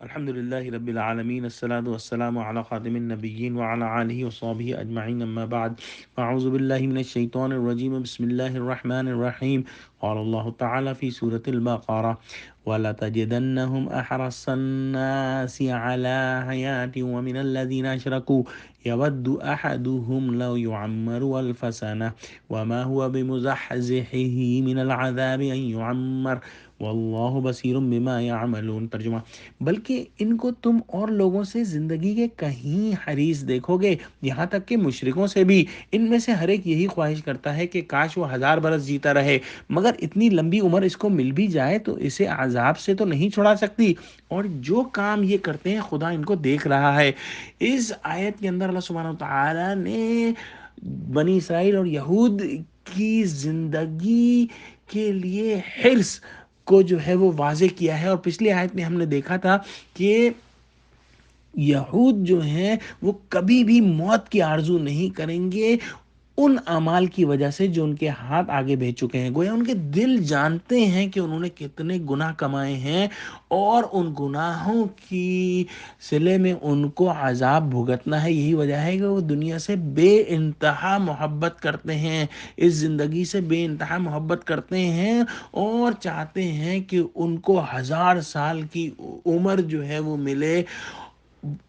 الحمد لله رب العالمين الصلاة والسلام على خاتم النبيين وعلى آله وصحبه أجمعين أما بعد فأعوذ بالله من الشيطان الرجيم بسم الله الرحمن الرحيم قال الله تعالى في سورة البقرة ولتجدنهم أحرص الناس على حياة ومن الذين أشركوا يود أحدهم لو يعمر ألف سنة وما هو بمزحزحه من العذاب أن يعمر واللہ بصیر بما یعملون۔ ترجمہ: بلکہ ان کو تم اور لوگوں سے زندگی کے کہیں حریص دیکھو گے، یہاں تک کہ مشرکوں سے بھی۔ ان میں سے ہر ایک یہی خواہش کرتا ہے کہ کاش وہ 1000 برس جیتا رہے، مگر اتنی لمبی عمر اس کو مل بھی جائے تو اسے عذاب سے تو نہیں چھڑا سکتی، اور جو کام یہ کرتے ہیں خدا ان کو دیکھ رہا ہے۔ اس آیت کے اندر اللہ سبحانہ و تعالی نے بنی اسرائیل اور یہود کی زندگی کے لیے حرص کو جو ہے وہ واضح کیا ہے، اور پچھلی آیت میں ہم نے دیکھا تھا کہ یہود جو ہیں وہ کبھی بھی موت کی آرزو نہیں کریں گے ان اعمال کی وجہ سے جو ان کے ہاتھ آگے بھیج چکے ہیں۔ گویا ان کے دل جانتے ہیں کہ انہوں نے کتنے گناہ کمائے ہیں، اور ان گناہوں کی صلے میں ان کو عذاب بھگتنا ہے۔ یہی وجہ ہے کہ وہ دنیا سے بے انتہا محبت کرتے ہیں، اس زندگی سے بے انتہا محبت کرتے ہیں، اور چاہتے ہیں کہ ان کو 1000 سال کی عمر جو ہے وہ ملے،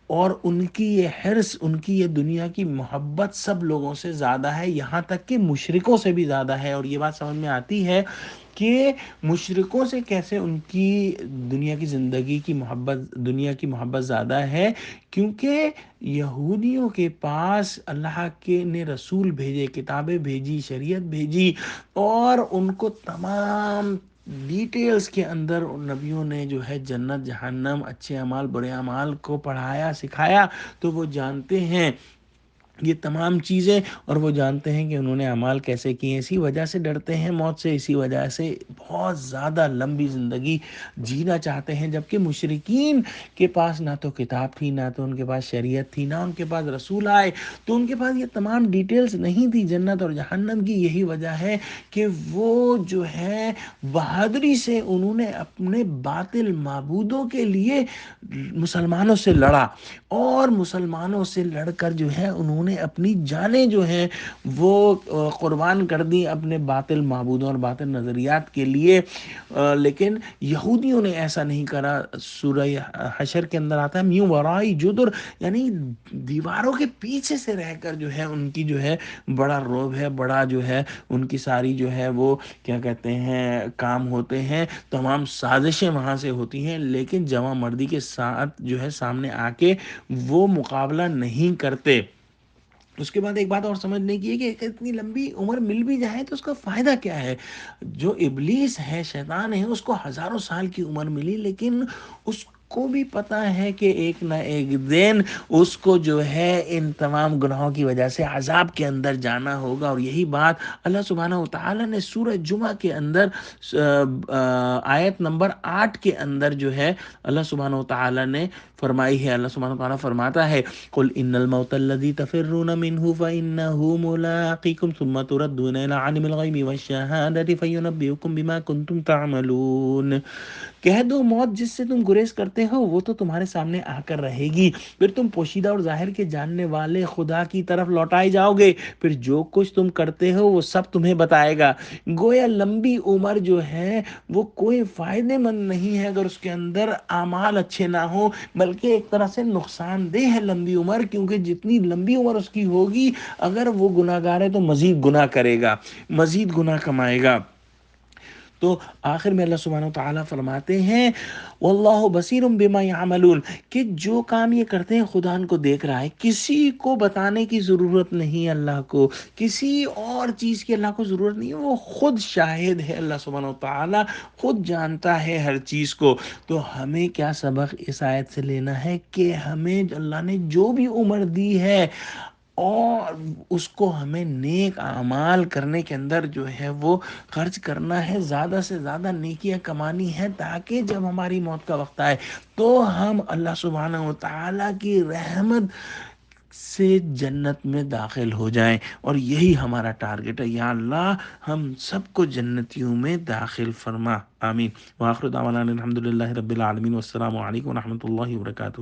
اور ان کی یہ حرص، ان کی یہ دنیا کی محبت سب لوگوں سے زیادہ ہے، یہاں تک کہ مشرکوں سے بھی زیادہ ہے۔ اور یہ بات سمجھ میں آتی ہے کہ مشرکوں سے کیسے ان کی دنیا کی زندگی کی محبت، دنیا کی محبت زیادہ ہے، کیونکہ یہودیوں کے پاس اللہ کے نے رسول بھیجے، کتابیں بھیجی، شریعت بھیجی، اور ان کو تمام ڈیٹیلز کے اندر ان نبیوں نے جو ہے جنت، جہنم، اچھے اعمال، برے اعمال کو پڑھایا، سکھایا، تو وہ جانتے ہیں یہ تمام چیزیں، اور وہ جانتے ہیں کہ انہوں نے اعمال کیسے کیے ہیں۔ اسی وجہ سے ڈرتے ہیں موت سے، اسی وجہ سے بہت زیادہ لمبی زندگی جینا چاہتے ہیں، جبکہ مشرکین کے پاس نہ تو کتاب تھی، نہ تو ان کے پاس شریعت تھی، نہ ان کے پاس رسول آئے، تو ان کے پاس یہ تمام ڈیٹیلز نہیں تھی جنت اور جہنم کی۔ یہی وجہ ہے کہ وہ جو ہے بہادری سے انہوں نے اپنے باطل معبودوں کے لیے مسلمانوں سے لڑا، اور مسلمانوں سے لڑ کر جو ہے انہوں نے اپنی جانیں جو ہیں وہ قربان کر دی اپنے باطل معبودوں اور باطل نظریات کے لیے۔ لیکن یہودیوں نے ایسا نہیں کرا۔ سورہ حشر کے اندر آتا ہے میوں ورائی جدر، یعنی دیواروں کے پیچھے سے رہ کر جو ہے ان کی جو ہے بڑا روب ہے، بڑا جو ہے ان کی ساری جو ہے وہ کیا کہتے ہیں کام ہوتے ہیں، تمام سازشیں وہاں سے ہوتی ہیں، لیکن جوان مردی کے ساتھ جو ہے سامنے آ کے وہ مقابلہ نہیں کرتے۔ اس کے بعد ایک بات اور سمجھنے کی ہے کہ اتنی لمبی عمر مل بھی جائے تو اس کا فائدہ کیا ہے؟ جو ابلیس ہے، شیطان ہے، اس کو 1000 سال کی عمر ملی، لیکن اس کو بھی پتا ہے کہ ایک نہ ایک دن اس کو جو ہے ان تمام گناہوں کی وجہ سے عذاب کے اندر جانا ہوگا۔ اور یہی بات اللہ سبحانہ و تعالی نے سورہ جمعہ کے اندر آیت نمبر 8 کے اندر جو ہے اللہ سبحانہ و تعالی نے فرمائی ہے۔ اللہ سبحانہ و تعالی فرماتا ہے قل ان الموت الذي تفرون منه فانه ملاقيكم ثم تردون الى عالم الغيب والشهاده فينبئكم بما كنتم تعملون۔ کہہ دو موت جس سے تم گریز کرتے ہو وہ تو تمہارے سامنے آ کر رہے گی، پھر تم پوشیدہ اور ظاہر کے جاننے والے خدا کی طرف لوٹائے جاؤ گے، پھر جو کچھ تم کرتے ہو وہ سب تمہیں بتائے گا۔ گویا لمبی عمر جو ہے وہ کوئی فائدے مند نہیں ہے اگر اس کے اندر اعمال اچھے نہ ہوں، بلکہ ایک طرح سے نقصان دہ ہے لمبی عمر، کیونکہ جتنی لمبی عمر اس کی ہوگی اگر وہ گناہ گار ہے تو مزید گناہ کرے گا، مزید گناہ کمائے گا۔ تو آخر میں اللہ سبحانہ و تعالیٰ فرماتے ہیں واللہ بصیر بما یعملون، کہ جو کام یہ کرتے ہیں خدا ان کو دیکھ رہا ہے، کسی کو بتانے کی ضرورت نہیں، اللہ کو کسی اور چیز کی اللہ کو ضرورت نہیں ہے، وہ خود شاہد ہے، اللہ سبحانہ و تعالیٰ خود جانتا ہے ہر چیز کو۔ تو ہمیں کیا سبق اس آیت سے لینا ہے کہ ہمیں اللہ نے جو بھی عمر دی ہے اور اس کو ہمیں نیک اعمال کرنے کے اندر جو ہے وہ خرچ کرنا ہے، زیادہ سے زیادہ نیکیاں کمانی ہے، تاکہ جب ہماری موت کا وقت آئے تو ہم اللہ سبحانہ و تعالیٰ کی رحمت سے جنت میں داخل ہو جائیں، اور یہی ہمارا ٹارگٹ ہے۔ یا اللہ ہم سب کو جنتیوں میں داخل فرما، آمین۔ وآخر دعوانا الحمد للہ رب العالمین، والسلام علیکم ورحمۃ اللہ وبرکاتہ۔